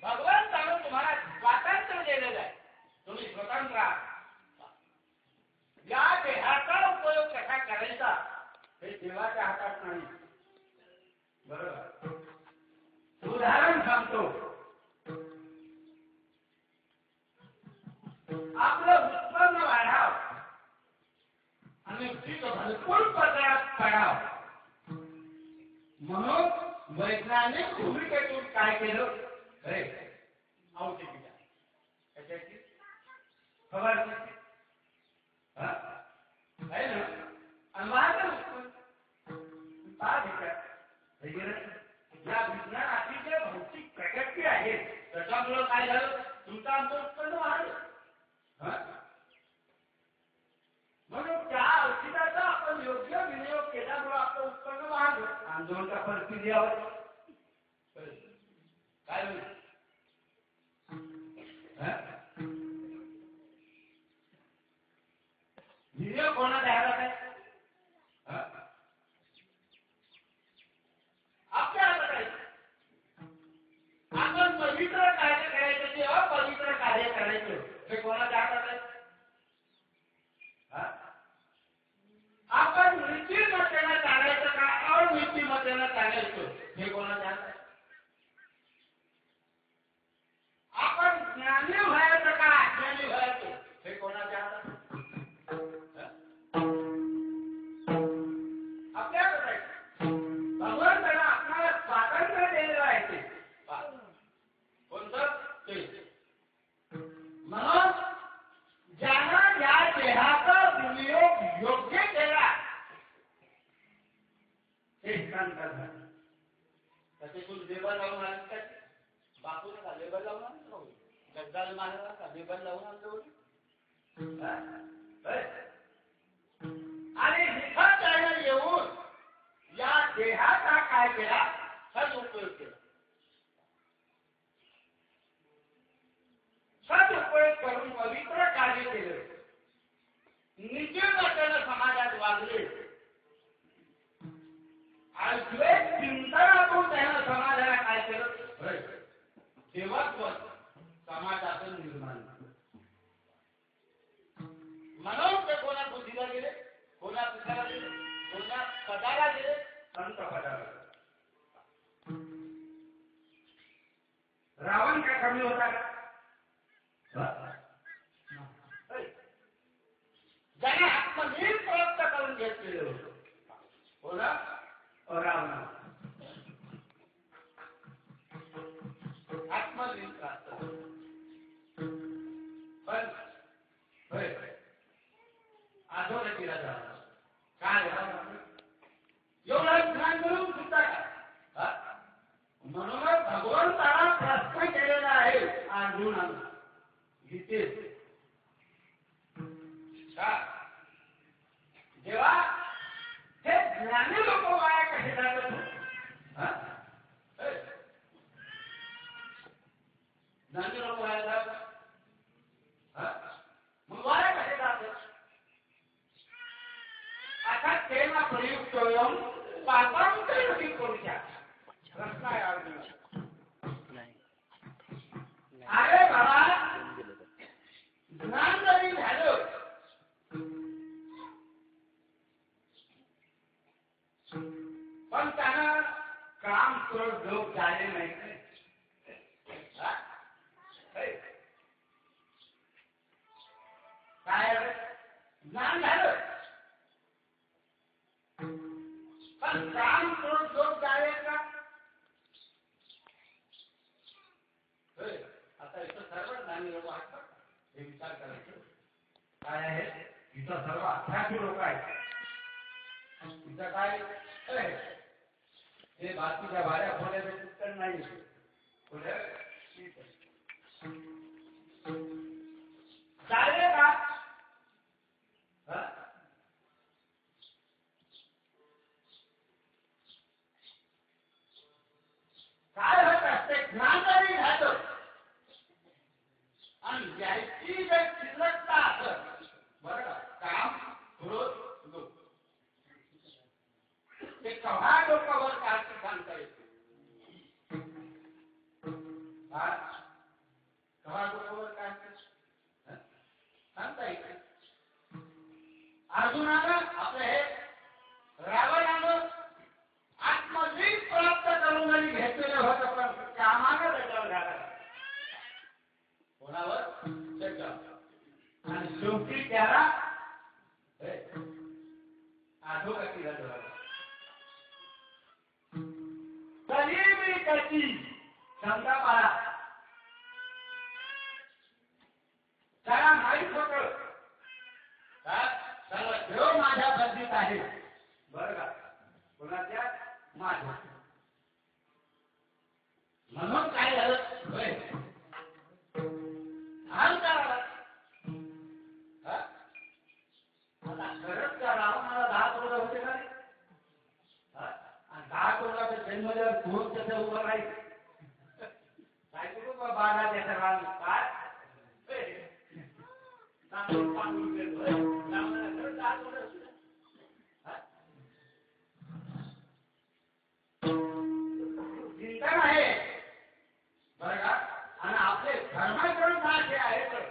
भगवंतानं तुम्हाला स्वातंत्र्य दिलेलं आहे, तुम्ही स्वतंत्र आहात. या देहाचा उपयोग कसा करायचा हे देवाच्या हातात नाही. बरोबर. उदाहरण सांगतो. आपलं उत्पन्न वाढावं आणि पीक भरपूर प्रकारात पडावं म्हणून वैज्ञानिक भूमिकेतून काय केलं? औषधी त्याच्याची खबर आहे ना. आणि माझं या विज्ञानाची जे भौतिक प्रगती आहे त्याच्यामुळं काय झालं? तुमचं आमचं उत्पन्न वाढलं. म्हणून त्या औषधाचा आपण योग्य विनियोग केल्यामुळे आपलं उत्पन्न वाढलं. आंदोलनाच्या परिस्थिती यावं काय होईल? विनियोग कोणाच्या हातात आहे? आपल्या हातात आहे. आपण पवित्र कार्य करायचं की अपवित्र कार्य करायचं हे कोणाच्या हातात आहे? आपण नीतिमत्तेनं चालायचं का अनीतिमत्तेनं चालायचं हे कोणाच्या हातात आहे? आपण ज्ञानी व्हायचं का अज्ञानी व्हायचं हे कोणाच्या हातात? आपल्याकडे आहे. भगवंतानं आपल्याला स्वातंत्र्य दिलेलं आहे ते. कोणतं? ते. म्हणून ज्यानं या देहाचा विनियोग योग्य केला ते शांत झालं. त्याच्यातून लेबल लावून आले का? बापूने का लेबल लावून आणलं? गद्दाल महाराज का लेबल लावून आणलं होती? आणि इथं त्यानं येऊन या देहाचा काय केला? सदुपयोग केला. सदुपयोग करून पवित्र कार्य केलं. नीतिमत्तेनं समाजात वागले आणि द्वेष चिंतनातून त्यानं समाजाला काय केलं? देवत्व समाजातून निर्माण झालं. म्हणून ते कोणा बुद्धीला गेले, कोणा पिकाला गेले, कोणा पदाला गेले, संत पदाला गेले. रावण काय कमी होता का? ज्याने आत्मवीर प्राप्त करून घेतलेले होते कोणा? रावण. आत्मवीर प्राप्त पण अधोगतीला झाला. काय एवढं ज्ञान मिळून सुद्धा का? म्हणूनच भगवंताला प्रश्न केलेला आहे अर्जुनाला गीतेत. जेव्हा हे ज्ञानी लोक वाया कसे जातात? ज्ञानी लोक वाया जातात. मग वाया कसे जातात? आता तेना प्रयुक्तोयम पापां करोति करूच्या प्रश्न आहे अर्जुनाला. अरे बाबा ज्ञान जरी झालं पण त्यानं काम क्रोध लोक झाले नाही. काय ज्ञान झालं पण काम क्रोध लोक झाले का? आता इथं सर्व ज्ञानी लोक आहेत. हे विचार करायचं काय आहे? इथं सर्व अठ्ठाशी लोक आहेत. इथं काय हे बाकीच्या भाड्या खोल्याचं उत्तर नाही. चालेल का? काय होत असते? ज्ञान जरी झालं आणि बाळा, त्याला माहीत होतं सर्व देव माझ्या बंदीत आहे. बरं का, कोणाच्या? माझ्या. म्हणून काय झालं? आता खरंच का राव, मला 10 तोडा होते का? आणि 10 तोडाचा जन्मल्यावर दोन त्याचं उभं राहील काय करू बा? बाळा त्याच्या राम काय चिंतन आहे बरं का. आणि आपले धर्माचरण काय आहे तर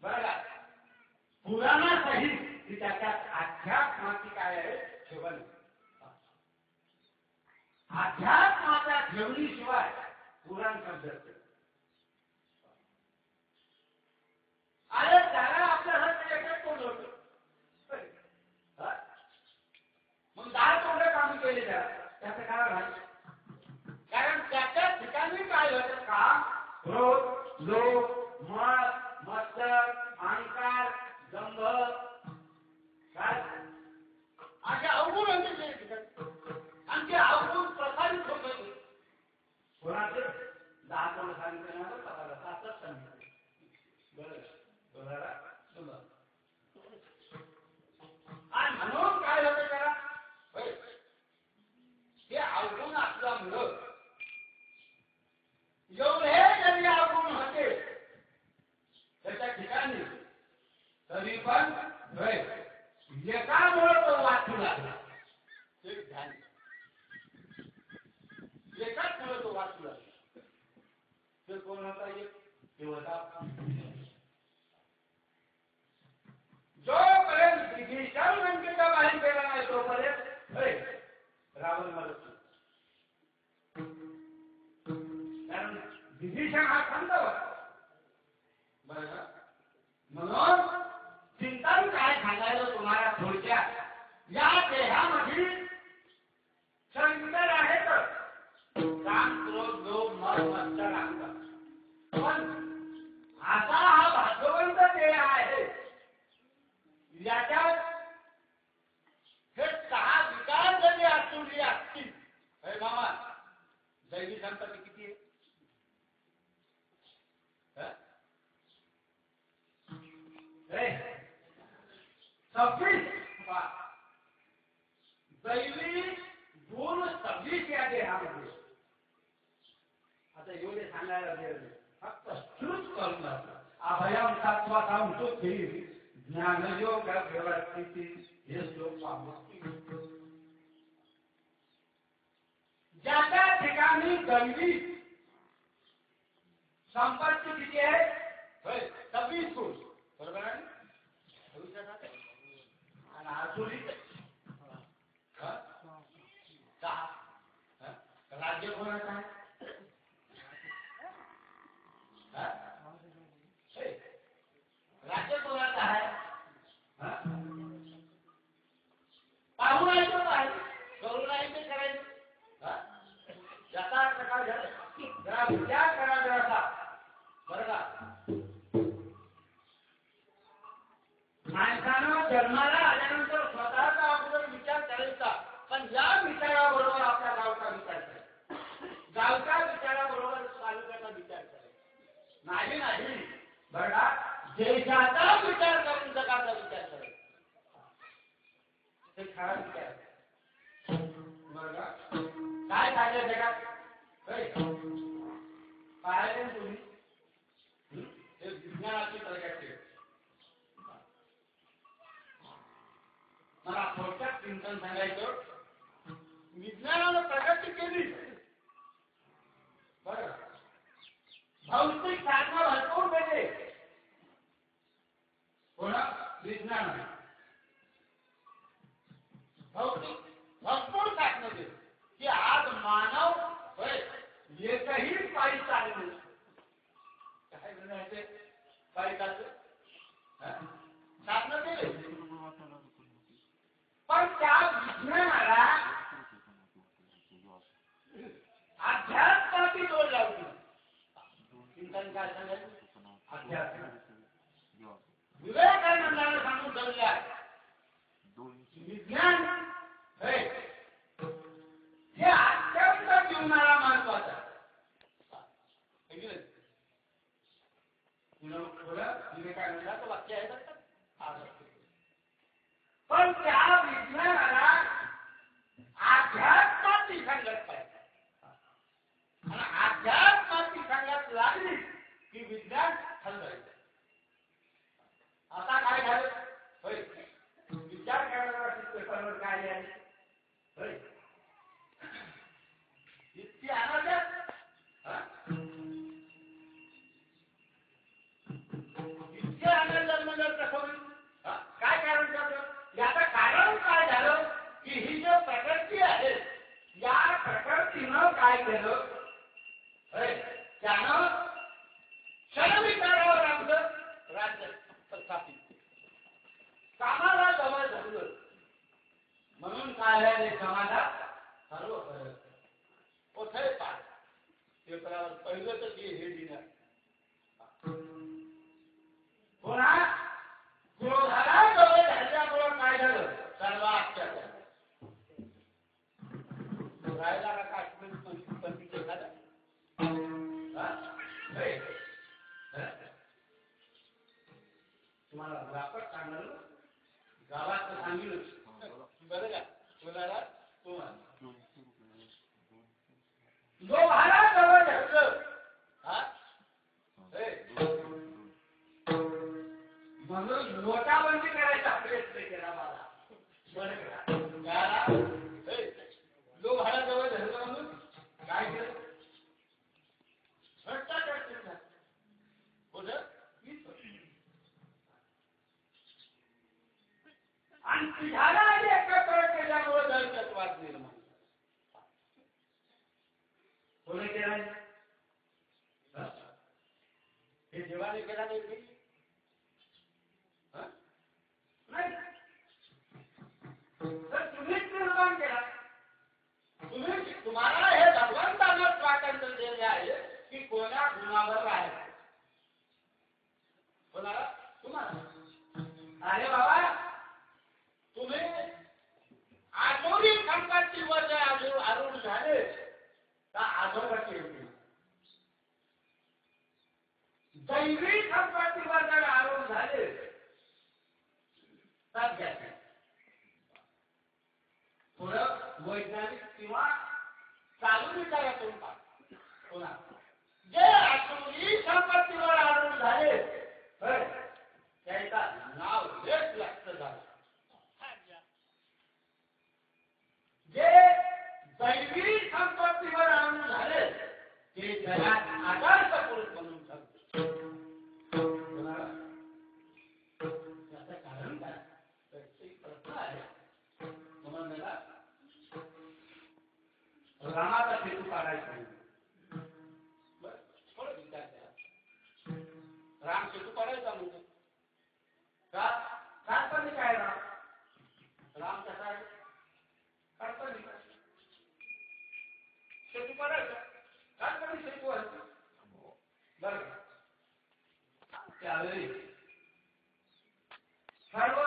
बरं का, पुराणासहित त्याच्यात अध्यात्माची काय आहे ठेवण. अध्यात्माच्या ठेवणीशिवाय पुराण समजत. अरे त्याला आपल्यासारखं एकच तोंड होतं, मग 10 तोंड काम केले त्याचं कारण आहे. कारण त्याच्या ठिकाणी काय होतं काम? क्रोध, लोभ, मद, मत्सर, अहंकार, दंभ, काय असे अवगुण होते आणि ते अवगुण प्रसारित होत होते. कोणाचं? 10 तोंड सांगितलं असंच सांगितलं. आणि म्हणून काय होतं त्याला? ते अवगुण असल्यामुळं एवढे जरी अवगुण होते त्याच्या ठिकाणी, तरी पण एकामुळे तो वाचू लागला. ते ध्यान एकाच मुळे तो वाचू लागला. ते कोण होता? ते होता जोपर्यंत विभीषण लंकेच्या बाहेर गेला नाही तोपर्यंत रावण मरत. कारण विभीषण हा संत होता. बरं, म्हणून चिंतन काय सांगायचं तुम्हाला थोडक्यात, या देहामध्ये शंकर आहेत, काम, क्रोध, लोभ, मद, मत्सर, अहंकार. पण आता हा भाग्यवंत देह आहे, याच्यात हे 6 विकार जरी असुरी असतील. हे मामा, दैवी संपत्ती किती आहे? 26. दैवी गुण 26 या देहामध्ये. आता एवढे सांगायला गेले फक्त श्रुत करून जातो. अभयम तत्वाम सुखी ज्ञानयोग व्यवस्थिती हे श्लोक पाहतो. ज्याच्या ठिकाणी दैवी संपत्ती किती आहे? 26 गुण. बरोबर आहे. आणि आसुरी 10. राज्य कोणाचं आहे? राज्य कोणाचं आहे? पाहुणाचं आहे. करुणाईचे करायचं. याचा अर्थ काय झाला? जरा विचार करा जरासा. बरं का, माणसानं जन्माला आल्यानंतर स्वतःचा अगोदर विचार करायचा, पण या विचाराबरोबर आपल्या गावचा विचार करायचा, गावच्या विचाराबरोबर तालुक्याचा विचार करायचा. नाही बरं का, देशाचा विचार करून जगाचा विचार करायचा. ते खरा विचार. बरं का, काय झालं जगात? पाहिलं तुम्ही? हे विज्ञानाची प्रगती. मला थोडक्यात चिंतन सांगायचं. विज्ञानानं प्रगती केली, बरं, भौतिक साधनं भरपूर केले. कोणा? विज्ञानानं भौतिक भरपूर साधनं केली की आज मानव एकही पायी चालू काय म्हणायचे? पायी चालतं साधनं केले, पण त्या विज्ञानाला अध्यात्माची जोड लावली. विज्ञान काय सांगायचं अध्यात्म विवेकानंदाने सांगून ठेवले आहे विज्ञान हे अत्यंत जीवनाला महत्वाचं आहे विवेकानंदाचं वाक्य आहे पण त्या विज्ञानाला अध्यात्माची संगत पाहिजे आणि अध्यात्माची संगत लागली की विज्ञान हलवायचं आता काय झालं होय विचार करायला पेपरवर काय आहे होय इतकी आनंद इतके आनंद म्हणजे कसं होईल काय कारण झालं याचं कारण काय झालं की ही जी प्रकृती आहे या प्रकृतीनं काय केलं त्यानं क्षणविचारावर आपलं राज्य प्रस्थापित कामाला जवळ धरलं म्हणून काय आहे समाजात सर्व फरक कोठे पाठ पेपरावर पहिलं तर हे दिलं पुन्हा क्रोधाला जवळ धरल्यामुळं काय झालं सर्व अत्याचार राहायला का काश्मीर पंडित एखादा तुम्हाला वापस सांगणार गावात सांगितलं बरं का कोणाला तुम्हाला जो भाला जवळ धरलं म्हणून नोटाबंदी करायचा प्रयत्न केला मला बरं का जो भाला जवळ धरलं म्हणून काय केलं आणि पिढ्याला एकत्र केल्यामुळे दहशतवाद निर्माण कोणी केला हे देवाने केला नाही तर तुम्हीच निर्माण केला तुम्हाला हे भगवंतानं स्वातंत्र्य दिले आहे की कोणा गुणावर राहायचं कोणाला तुम्हाला अरे बाबा तुम्ही आजोरी संपत्तीवर जर आरूढ झाले तर आजोबाची होती दैवी संपत्तीवर जर आरूढ झाले तर घ्यायचे थोडं वैज्ञानिक किंवा चालू विचारातून पुन्हा जे आसुरी संपत्तीवर आरूढ झाले त्याचा नाव हेच लक्ष झालं जे दैवी संपत्तीवर आरूढ झाले ते जगात आदर्श पुरुष बनून शकते त्याचं कारण काय एक प्रश्न आहे समजला रामाचा सेतू काढायचा थोडं विचार करा राम सेतू काढायचा म्हणजे का काल्पनिक काय राम कसा आहे काल्पनिक सेतू काढायचा काल्पनिक सेतू आहे बरं त्यावेळी सर्व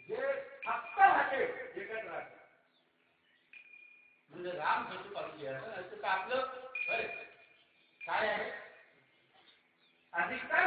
जे फक्त राहते एकच राहते म्हणजे राम सेतू काढून घ्यायचं तर आपलं काय आहे अधिकता